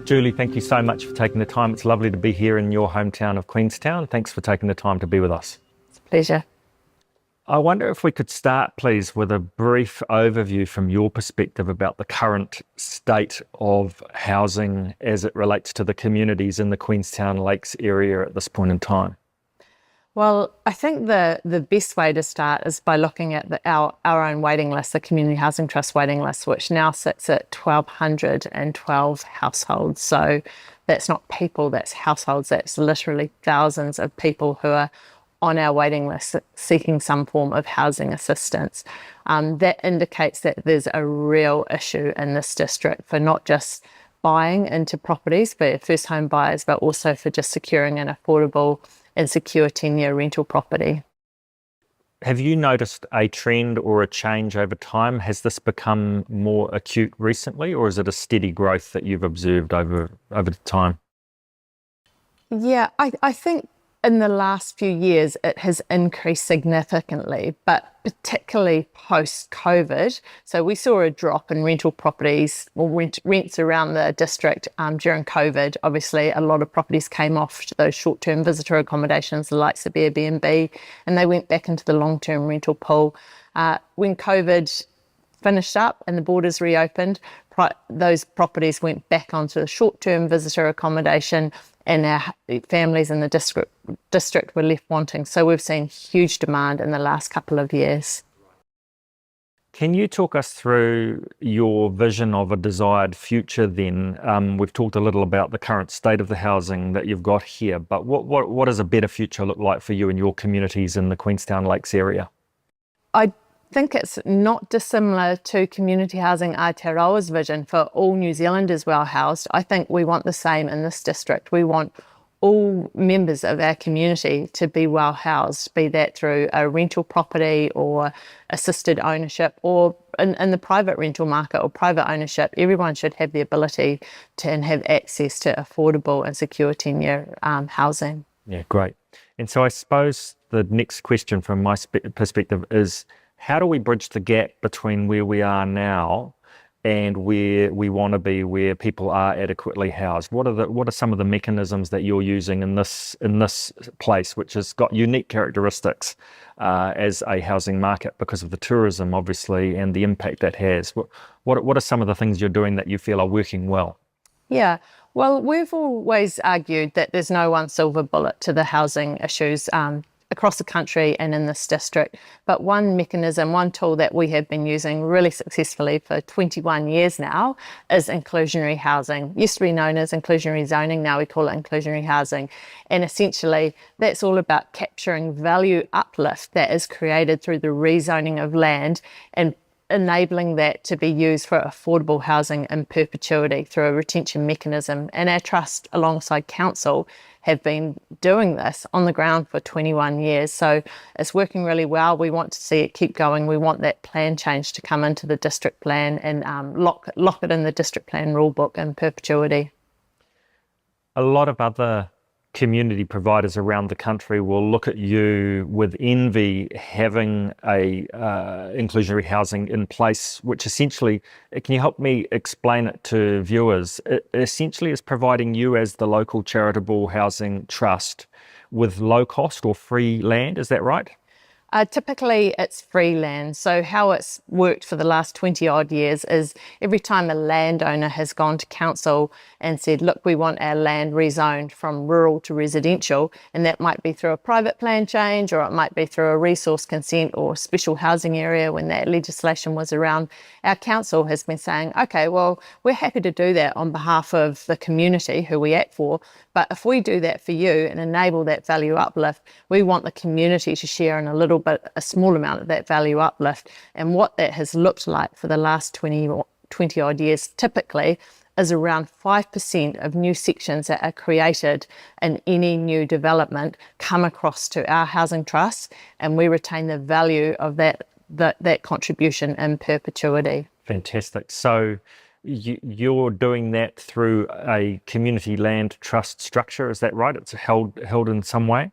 Julie, thank you so much for taking the time. It's lovely to be here in your hometown of Queenstown. Thanks for taking the time to be with us. It's a pleasure. I wonder if we could start, please, with a brief overview from your perspective about the current state of housing as it relates to the communities in the Queenstown Lakes area at this point in time. Well, I think the best way to start is by looking at our own waiting list, the Community Housing Trust waiting list, which now sits at 1,212 households. So that's not people, that's households. That's literally thousands of people who are on our waiting list seeking some form of housing assistance. That indicates that there's a real issue in this district for not just buying into properties for first home buyers, but also for just securing an affordable and secure tenure rental property. Have you noticed a trend or a change over time? Has this become more acute recently, or is it a steady growth that you've observed over time? Yeah, I think in the last few years it has increased significantly, but particularly post-COVID. So we saw a drop in rental properties or rents around the district during COVID. Obviously, a lot of properties came off to those short-term visitor accommodations, the likes of Airbnb, and they went back into the long-term rental pool. When COVID finished up and the borders reopened, those properties went back onto the short-term visitor accommodation, and our families in the district were left wanting. So we've seen huge demand in the last couple of years. Can you talk us through your vision of a desired future then? We've talked a little about the current state of the housing that you've got here, but what does a better future look like for you and your communities in the Queenstown Lakes area? I think it's not dissimilar to Community Housing Aotearoa's vision for all New Zealanders well housed. I think we want the same in this district. We want all members of our community to be well housed, be that through a rental property or assisted ownership or in the private rental market or private ownership. Everyone should have the ability to and have access to affordable and secure tenure housing. Yeah, great. And so I suppose the next question from my perspective is, how do we bridge the gap between where we are now and where we want to be, where people are adequately housed? What are some of the mechanisms that you're using in this place, which has got unique characteristics as a housing market because of the tourism, obviously, and the impact that has? What are some of the things you're doing that you feel are working well? Yeah, well, we've always argued that there's no one silver bullet to the housing issues across the country and in this district. But one mechanism, one tool that we have been using really successfully for 21 years now is inclusionary housing. Used to be known as inclusionary zoning, now we call it inclusionary housing. And essentially that's all about capturing value uplift that is created through the rezoning of land and enabling that to be used for affordable housing in perpetuity through a retention mechanism. And our trust alongside council have been doing this on the ground for 21 years. So it's working really well. We want to see it keep going. We want that plan change to come into the district plan and lock it in the district plan rulebook in perpetuity. A lot of other community providers around the country will look at you with envy having a inclusionary housing in place, which essentially, can you help me explain it to viewers? It essentially is providing you as the local charitable housing trust with low cost or free land, is that right? Typically it's free land. So how it's worked for the last 20 odd years is every time a landowner has gone to council and said, look, we want our land rezoned from rural to residential, and that might be through a private plan change, or it might be through a resource consent or special housing area when that legislation was around. Our council has been saying, okay, well, we're happy to do that on behalf of the community who we act for, but if we do that for you and enable that value uplift, we want the community to share in a small amount of that value uplift. And what that has looked like for the last 20 odd years typically is around 5% of new sections that are created in any new development come across to our housing trust, and we retain the value of that contribution in perpetuity. Fantastic. So you're doing that through a community land trust structure, is that right? It's held in some way?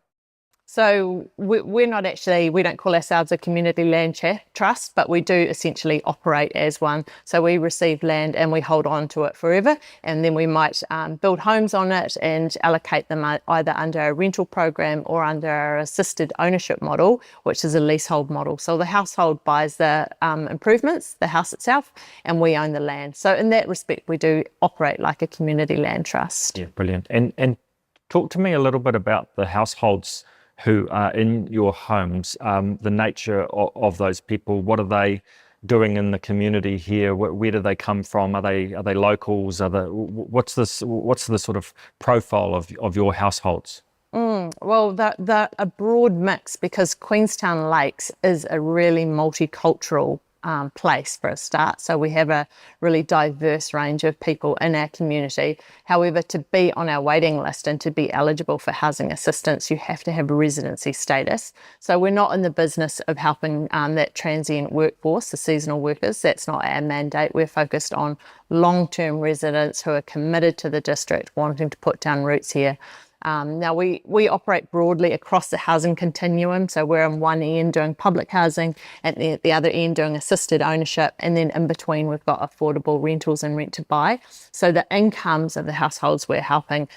So we're not actually, we don't call ourselves a community land trust, but we do essentially operate as one. So we receive land and we hold on to it forever, and then we might build homes on it and allocate them either under a rental program or under our assisted ownership model, which is a leasehold model. So the household buys the improvements, the house itself, and we own the land. So in that respect, we do operate like a community land trust. Yeah, brilliant. And talk to me a little bit about the households who are in your homes, the nature of those people. What are they doing in the community here? Where do they come from? Are they locals? What's the sort of profile of your households? Well, they're a broad mix, because Queenstown Lakes is a really multicultural place for a start. So we have a really diverse range of people in our community. However, to be on our waiting list and to be eligible for housing assistance, you have to have a residency status. So we're not in the business of helping that transient workforce, the seasonal workers. That's not our mandate. We're focused on long-term residents who are committed to the district, wanting to put down roots here. Now, we operate broadly across the housing continuum. So we're on one end doing public housing, and the other end doing assisted ownership. And then in between, we've got affordable rentals and rent to buy. So the incomes of the households we're helping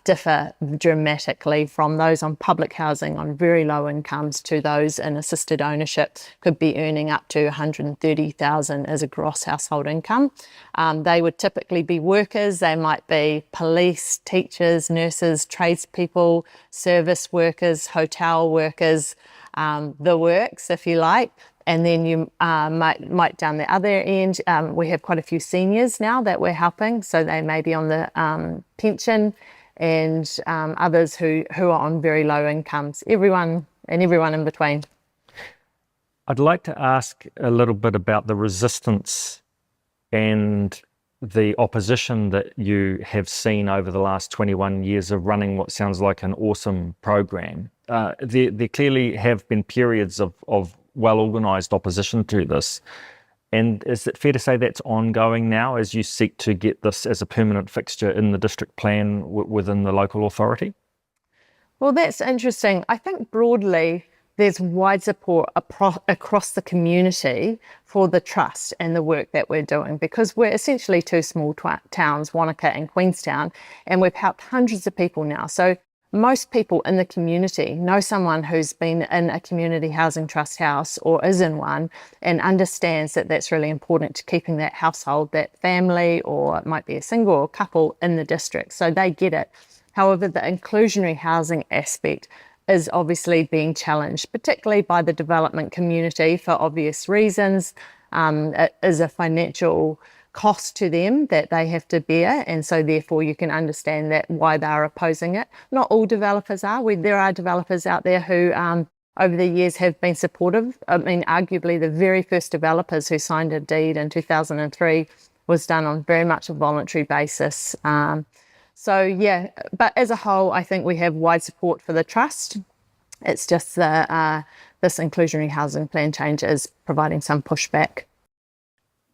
differ dramatically from those on public housing on very low incomes to those in assisted ownership, could be earning up to $130,000 as a gross household income. They would typically be workers. They might be police, teachers, nurses, tradespeople, service workers, hotel workers, the works, if you like. And then you might down the other end, we have quite a few seniors now that we're helping. So they may be on the pension, and others who are on very low incomes, everyone in between. I'd like to ask a little bit about the resistance and the opposition that you have seen over the last 21 years of running what sounds like an awesome program. There clearly have been periods of well-organised opposition to this. And is it fair to say that's ongoing now as you seek to get this as a permanent fixture in the district plan within the local authority? Well, that's interesting. I think broadly there's wide support across the community for the trust and the work that we're doing, because we're essentially two small towns, Wanaka and Queenstown, and we've helped hundreds of people now. So most people in the community know someone who's been in a community housing trust house or is in one, and understands that that's really important to keeping that household, that family, or it might be a single or couple in the district. So they get it. However, the inclusionary housing aspect is obviously being challenged, particularly by the development community for obvious reasons. It is a financial cost to them that they have to bear, and so therefore you can understand that why they're opposing it. Not all developers are. There are developers out there who over the years have been supportive. I mean, arguably the very first developers who signed a deed in 2003 was done on very much a voluntary basis. So yeah, but as a whole, I think we have wide support for the trust. It's just this inclusionary housing plan change is providing some pushback.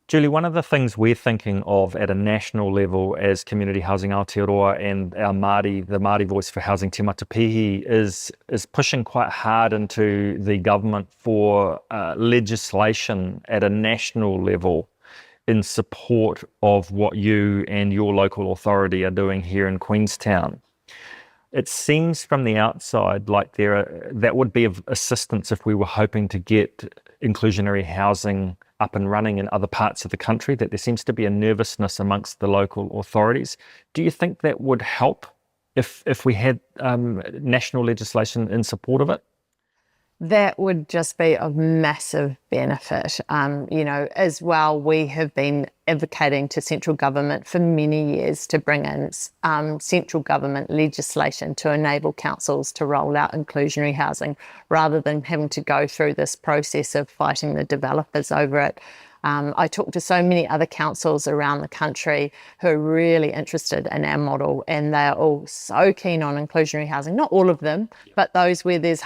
Julie, one of the things we're thinking of at a national level as Community Housing Aotearoa and our Māori, the Māori Voice for Housing Te Matapihi, is pushing quite hard into the government for legislation at a national level in support of what you and your local authority are doing here in Queenstown. It seems from the outside like that would be of assistance if we were hoping to get inclusionary housing up and running in other parts of the country, that there seems to be a nervousness amongst the local authorities. Do you think that would help if we had national legislation in support of it? That would just be of massive benefit. As well, we have been advocating to central government for many years to bring in central government legislation to enable councils to roll out inclusionary housing, rather than having to go through this process of fighting the developers over it. I talk to so many other councils around the country who are really interested in our model, and they're all so keen on inclusionary housing. Not all of them, but those where there's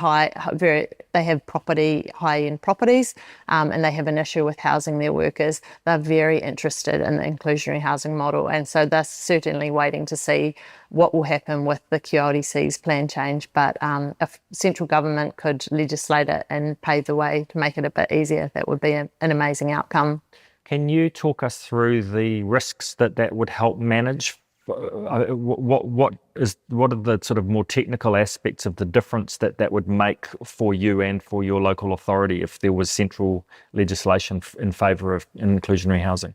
they have high-end properties, and they have an issue with housing their workers. They're very interested in the inclusionary housing model, and so they're certainly waiting to see what will happen with the QLCHT's plan change. But if central government could legislate it and pave the way to make it a bit easier, that would be an amazing outcome. Can you talk us through the risks that would help manage? What are the sort of more technical aspects of the difference that would make for you and for your local authority if there was central legislation in favour of inclusionary housing?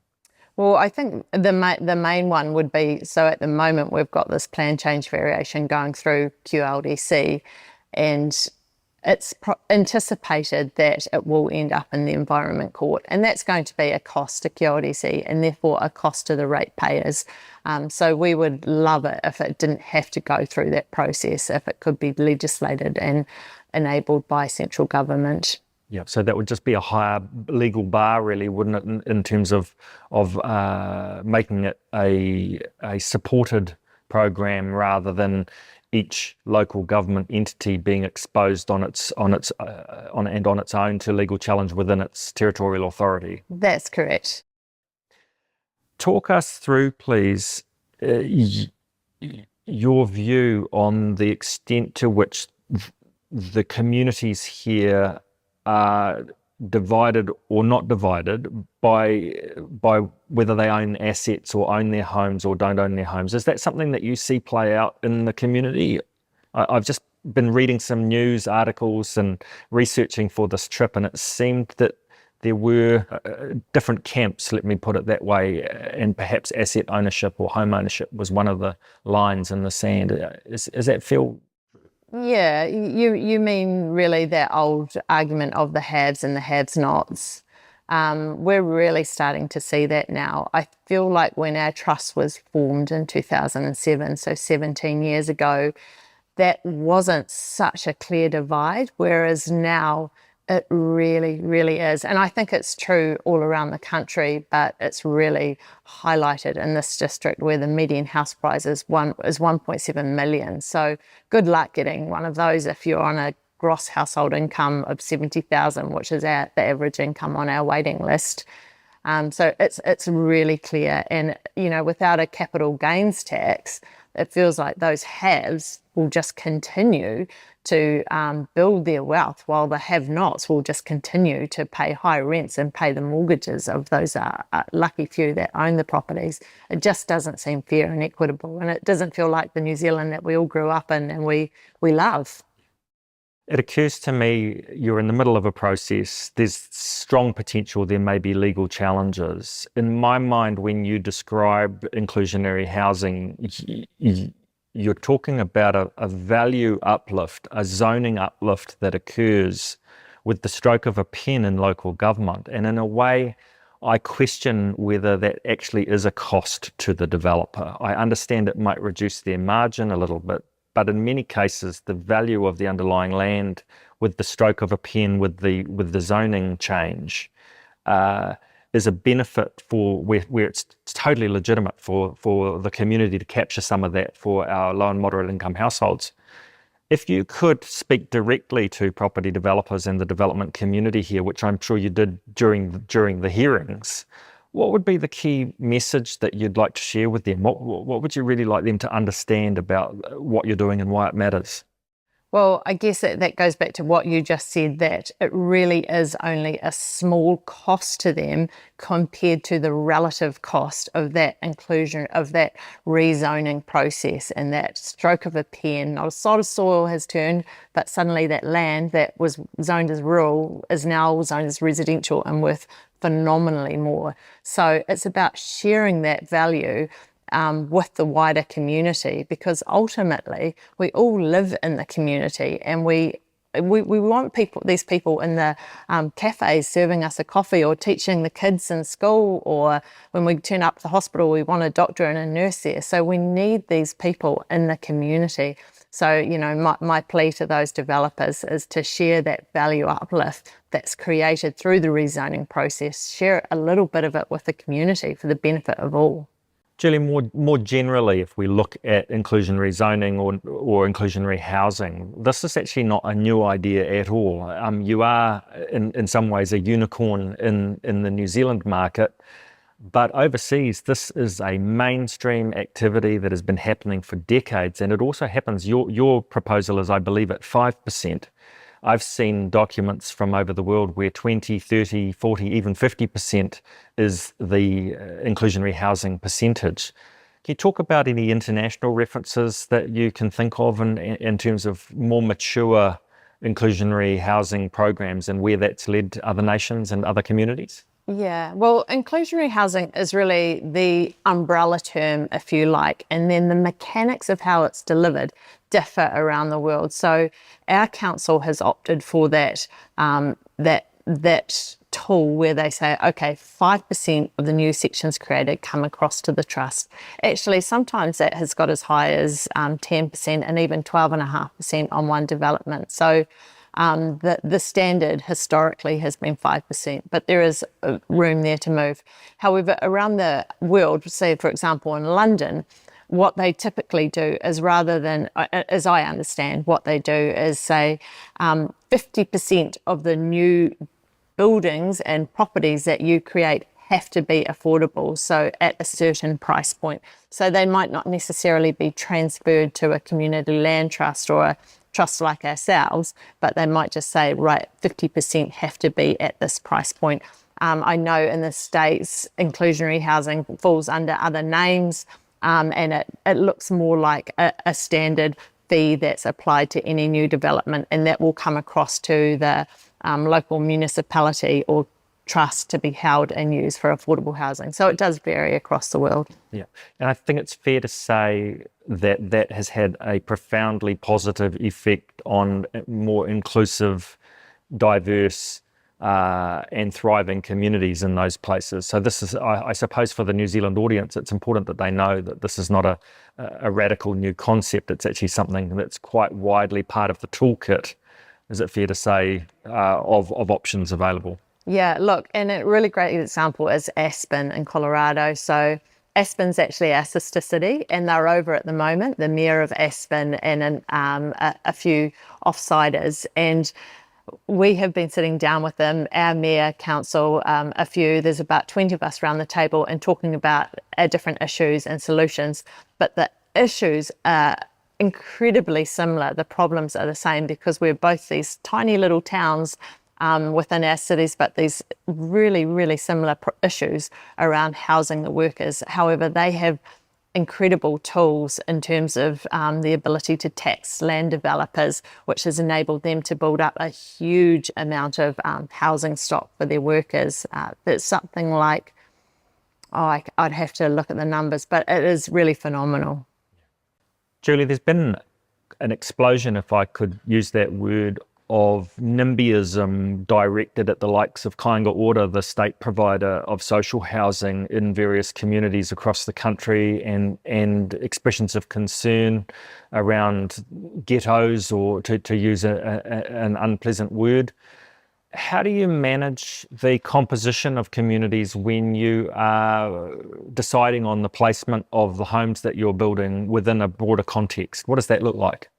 Well, I think the main one would be, so at the moment we've got this plan change variation going through QLDC, and it's anticipated that it will end up in the Environment Court, and that's going to be a cost to QLDC and therefore a cost to the ratepayers. So we would love it if it didn't have to go through that process, if it could be legislated and enabled by central government. Yeah, so that would just be a higher legal bar, really, wouldn't it, in terms of making it a supported program rather than each local government entity being exposed on its own to legal challenge within its territorial authority. That's correct. Talk us through, please, your view on the extent to which the communities here are divided or not divided by whether they own assets or own their homes or don't own their homes. Is that something that you see play out in the community? I've just been reading some news articles and researching for this trip, and it seemed that there were different camps, let me put it that way, and perhaps asset ownership or home ownership was one of the lines in the sand. Is that feel? Yeah, you mean really that old argument of the haves and the have-nots. We're really starting to see that now. I feel like when our trust was formed in 2007, so 17 years ago, that wasn't such a clear divide, whereas now it really, really is. And I think it's true all around the country, but it's really highlighted in this district where the median house price is 1.7 million. So good luck getting one of those if you're on a gross household income of 70,000, which is the average income on our waiting list. So it's really clear. And, without a capital gains tax, it feels like those haves will just continue to build their wealth, while the have-nots will just continue to pay high rents and pay the mortgages of those lucky few that own the properties. It just doesn't seem fair and equitable, and it doesn't feel like the New Zealand that we all grew up in and we love. It occurs to me you're in the middle of a process. There's strong potential there may be legal challenges. In my mind, when you describe inclusionary housing, you're talking about a value uplift, a zoning uplift that occurs with the stroke of a pen in local government. And in a way, I question whether that actually is a cost to the developer. I understand it might reduce their margin a little bit, but in many cases, the value of the underlying land with the stroke of a pen, with the zoning change, is a benefit for where it's totally legitimate for the community to capture some of that for our low and moderate income households. If you could speak directly to property developers and the development community here, which I'm sure you did during the hearings, what would be the key message that you'd like to share with them? What would you really like them to understand about what you're doing and why it matters? Well, I guess that goes back to what you just said, that it really is only a small cost to them compared to the relative cost of that inclusion, of that rezoning process, and that stroke of a pen. Not a sod of soil has turned, but suddenly that land that was zoned as rural is now zoned as residential and worth phenomenally more. So it's about sharing that value with the wider community, because ultimately we all live in the community, and we want these people in the cafes serving us a coffee, or teaching the kids in school, or when we turn up to the hospital we want a doctor and a nurse there. So we need these people in the community. So, my plea to those developers is to share that value uplift that's created through the rezoning process, share a little bit of it with the community for the benefit of all. Julie, more generally, if we look at inclusionary zoning or inclusionary housing, this is actually not a new idea at all. You are, in some ways, a unicorn in the New Zealand market, but overseas, this is a mainstream activity that has been happening for decades, and it also happens, your proposal is, I believe, at 5%. I've seen documents from over the world where 20, 30, 40, even 50% is the inclusionary housing percentage. Can you talk about any international references that you can think of in terms of more mature inclusionary housing programs and where that's led to other nations and other communities? Yeah, well, inclusionary housing is really the umbrella term, if you like, and then the mechanics of how it's delivered differ around the world. So our council has opted for that tool where they say, okay, 5% of the new sections created come across to the trust. Actually, sometimes that has got as high as 10% and even 12.5% on one development. So the standard historically has been 5%, but there is room there to move. However, around the world, say for example in London, what they typically do is, rather than, as I understand, what they do is say 50% of the new buildings and properties that you create have to be affordable, so at a certain price point. So they might not necessarily be transferred to a community land trust or a trust like ourselves, but they might just say, right, 50% have to be at this price point. I know in the States, inclusionary housing falls under other names, and it looks more like a standard fee that's applied to any new development, and that will come across to the local municipality or trust to be held and used for affordable housing. So it does vary across the world. Yeah, and I think it's fair to say that has had a profoundly positive effect on more inclusive, diverse and thriving communities in those places. So this is, I suppose, for the New Zealand audience, it's important that they know that this is not a radical new concept. It's actually something that's quite widely part of the toolkit, is it fair to say, of options available? Yeah, look, and a really great example is Aspen in Colorado. So Aspen's actually our sister city, and they're over at the moment, the mayor of Aspen and a few offsiders. And we have been sitting down with them, our mayor, council, there's about 20 of us around the table, and talking about our different issues and solutions. But the issues are incredibly similar. The problems are the same because we're both these tiny little towns within our cities, but these really, really similar issues around housing the workers. However, they have incredible tools in terms of the ability to tax land developers, which has enabled them to build up a huge amount of housing stock for their workers. It's something like, I'd have to look at the numbers, but it is really phenomenal. Julie, there's been an explosion, if I could use that word, of NIMBYism directed at the likes of Kāinga Ora, the state provider of social housing in various communities across the country, and expressions of concern around ghettos, or to use an unpleasant word. How do you manage the composition of communities when you are deciding on the placement of the homes that you're building within a broader context? What does that look like?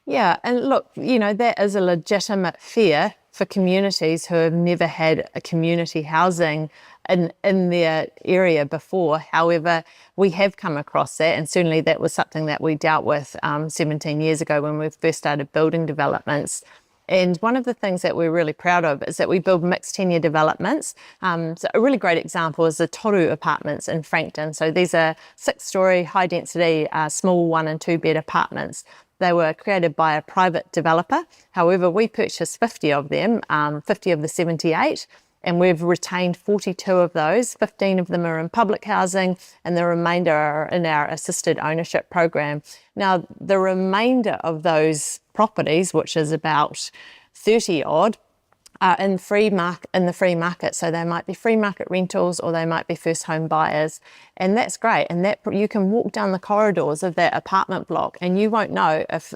Yeah, and look, that is a legitimate fear for communities who have never had a community housing in their area before. However, we have come across that, and certainly that was something that we dealt with 17 years ago when we first started building developments. And one of the things that we're really proud of is that we build mixed tenure developments. So a really great example is the Toru apartments in Frankton. So these are 6-storey, high density, small 1 and 2 bed apartments. They were created by a private developer. However, we purchased 50 of them, 50 of the 78, and we've retained 42 of those. 15 of them are in public housing, and the remainder are in our assisted ownership program. Now, the remainder of those properties, which is about 30 odd, are in the free market. So they might be free market rentals or they might be first home buyers. And that's great. And that you can walk down the corridors of that apartment block and you won't know if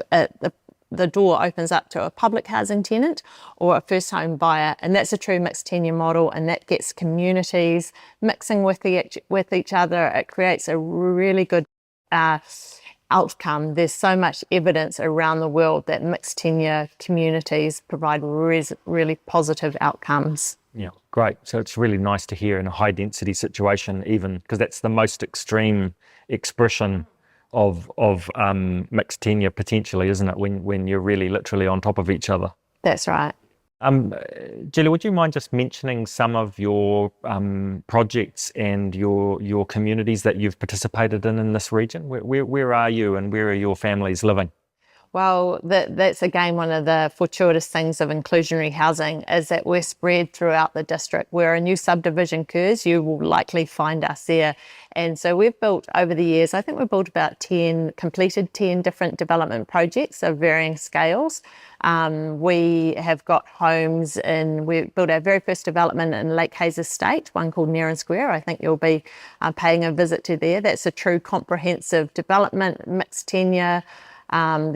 the door opens up to a public housing tenant or a first home buyer. And that's a true mixed tenure model, and that gets communities mixing with each other. It creates a really good outcome. There's so much evidence around the world that mixed tenure communities provide really positive outcomes. Yeah, great. So it's really nice to hear in a high density situation, even because that's the most extreme expression of mixed tenure potentially, isn't it? When you're really literally on top of each other. That's right. Julia, would you mind just mentioning some of your projects and your communities that you've participated in this region? Where are you and where are your families living? Well, that's again one of the fortuitous things of inclusionary housing is that we're spread throughout the district. Where a new subdivision occurs, you will likely find us there. And so we've built over the years, I think we've built about completed 10 different development projects of varying scales. We have got homes we built our very first development in Lake Hayes Estate, one called Nearan Square. I think you'll be paying a visit to there. That's a true comprehensive development, mixed tenure.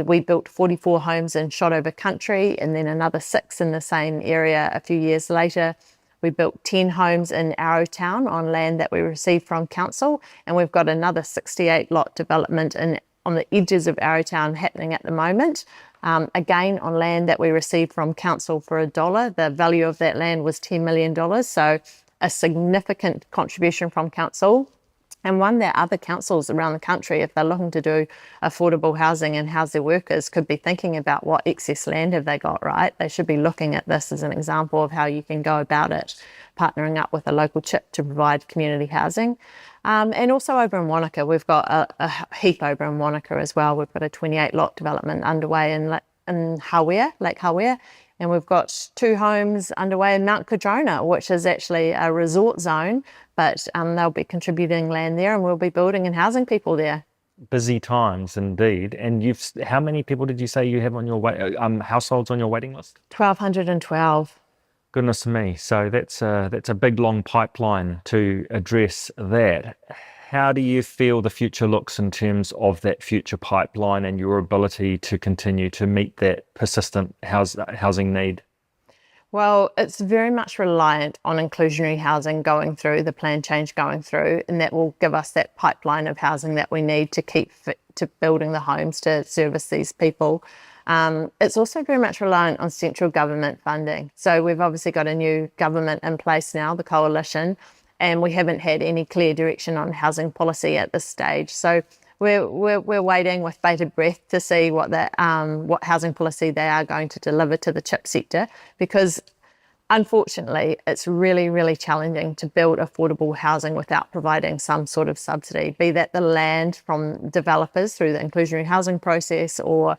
We built 44 homes in Shotover Country and then another 6 in the same area a few years later. We built 10 homes in Arrowtown on land that we received from council, and we've got another 68 lot development on the edges of Arrowtown happening at the moment. Again, on land that we received from council for $1. The value of that land was $10 million, so a significant contribution from council. And one that other councils around the country, if they're looking to do affordable housing and house their workers, could be thinking about what excess land have they got, right? They should be looking at this as an example of how you can go about it, partnering up with a local CHT to provide community housing. And also over in Wanaka, we've got a heap over in Wanaka as well. We've got a 28 lot development underway in Lake Hawea. And we've got 2 homes underway in Mount Cardrona, which is actually a resort zone, but they'll be contributing land there and we'll be building and housing people there. Busy times indeed. And how many people did you say you have on your households on your waiting list? 1,212. Goodness me. So that's a big long pipeline to address that. How do you feel the future looks in terms of that future pipeline and your ability to continue to meet that persistent housing need? Well, it's very much reliant on inclusionary housing going through, the plan change going through, and that will give us that pipeline of housing that we need to keep fit to building the homes to service these people. It's also very much reliant on central government funding. So we've obviously got a new government in place now, the coalition, and we haven't had any clear direction on housing policy at this stage. So we're waiting with bated breath to see what housing policy they are going to deliver to the CHP sector, because unfortunately it's really, really challenging to build affordable housing without providing some sort of subsidy, be that the land from developers through the inclusionary housing process or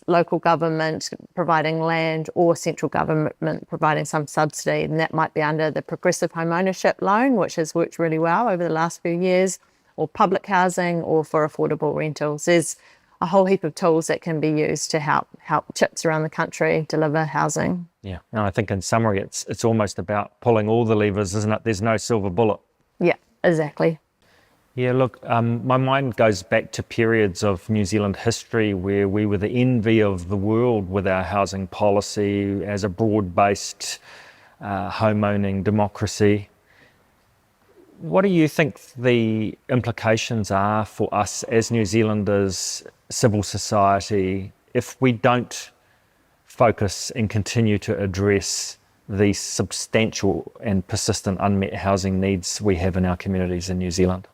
local government providing land or central government providing some subsidy. And that might be under the progressive home ownership loan, which has worked really well over the last few years, or public housing, or for affordable rentals. There's a whole heap of tools that can be used to help CHPs around the country deliver housing. Yeah, and I think in summary, it's almost about pulling all the levers, isn't it? There's no silver bullet. Yeah, exactly. Yeah, look, my mind goes back to periods of New Zealand history where we were the envy of the world with our housing policy as a broad-based home-owning democracy. What do you think the implications are for us as New Zealanders, civil society, if we don't focus and continue to address the substantial and persistent unmet housing needs we have in our communities in New Zealand?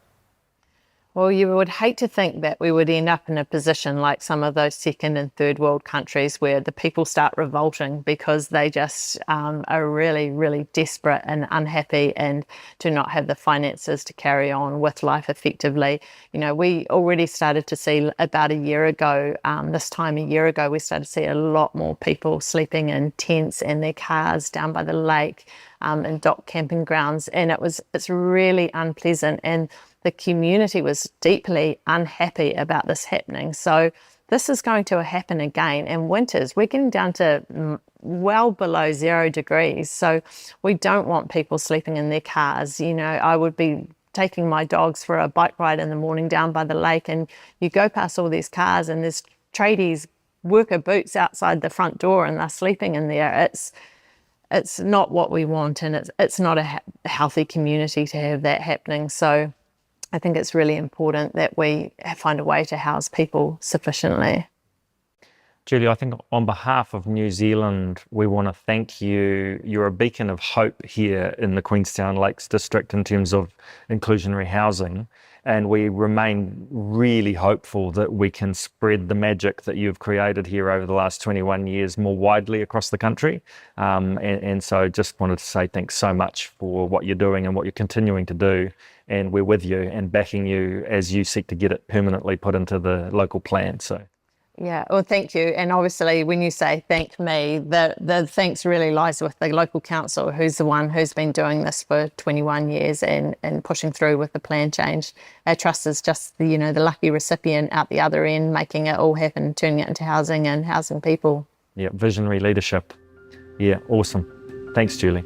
Well, you would hate to think that we would end up in a position like some of those second and third world countries where the people start revolting because they just are really, really desperate and unhappy and do not have the finances to carry on with life effectively. You know, we already started to see about a year ago, this time a year ago, we started to see a lot more people sleeping in tents and their cars down by the lake in dock camping grounds. And it's really unpleasant. And the community was deeply unhappy about this happening. So this is going to happen again. And winters, we're getting down to well below 0 degrees. So we don't want people sleeping in their cars. You know, I would be taking my dogs for a bike ride in the morning down by the lake, and you go past all these cars and there's tradies, worker boots outside the front door, and they're sleeping in there. It's not what we want, and it's not a healthy community to have that happening. So I think it's really important that we find a way to house people sufficiently. Julie, I think on behalf of New Zealand, we want to thank you. You're a beacon of hope here in the Queenstown Lakes District in terms of inclusionary housing. And we remain really hopeful that we can spread the magic that you've created here over the last 21 years more widely across the country. And so just wanted to say thanks so much for what you're doing and what you're continuing to do. And we're with you and backing you as you seek to get it permanently put into the local plan. So. Yeah, well, thank you. And obviously, when you say thank me, the thanks really lies with the local council, who's the one who's been doing this for 21 years and pushing through with the plan change. Our trust is just the lucky recipient out the other end, making it all happen, turning it into housing and housing people. Yeah, visionary leadership. Yeah, awesome. Thanks, Julie.